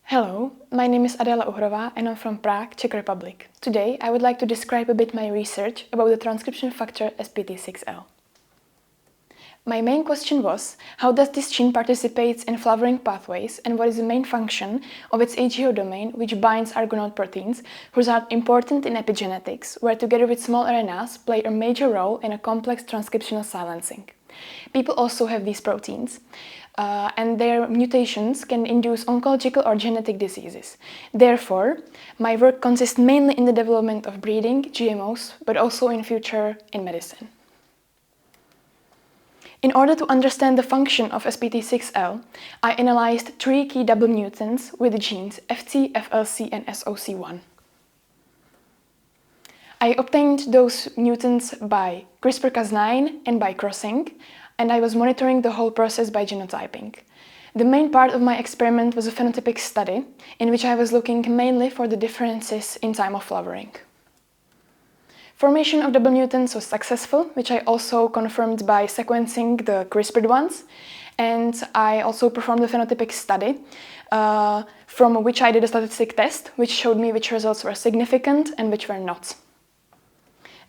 Hello, my name is Adela Uhrová and I'm from Prague, Czech Republic. Today I would like to describe a bit my research about the transcription factor SPT6L. My main question was, how does this gene participate in flowering pathways and what is the main function of its AGO domain which binds argonaute proteins, whose are important in epigenetics, where together with small RNAs play a major role in a complex transcriptional silencing. People also have these proteins, and their mutations can induce oncological or genetic diseases. Therefore, my work consists mainly in the development of breeding, GMOs, but also in future in medicine. In order to understand the function of SPT6L, I analyzed 3 key double mutants with the genes FT, FLC and SOC1. I obtained those mutants by CRISPR-Cas9 and by crossing, and I was monitoring the whole process by genotyping. The main part of my experiment was a phenotypic study, in which I was looking mainly for the differences in time of flowering. Formation of double mutants was successful, which I also confirmed by sequencing the CRISPRed ones, and I also performed a phenotypic study from which I did a statistic test, which showed me which results were significant and which were not.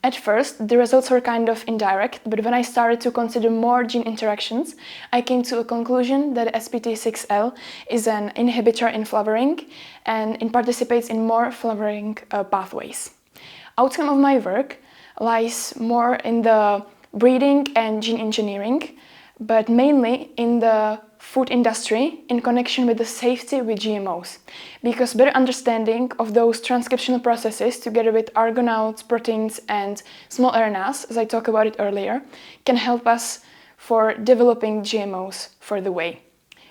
At first, the results were kind of indirect, but when I started to consider more gene interactions, I came to a conclusion that SPT6L is an inhibitor in flowering and it participates in more flowering pathways. Outcome of my work lies more in the breeding and gene engineering, but mainly in the food industry in connection with the safety with GMOs, because better understanding of those transcriptional processes together with argonaute proteins and small RNAs, as I talked about it earlier, can help us for developing GMOs for the way,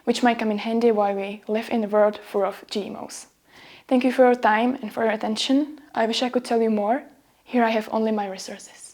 which might come in handy while we live in a world full of GMOs. Thank you for your time and for your attention. I wish I could tell you more. Here I have only my resources.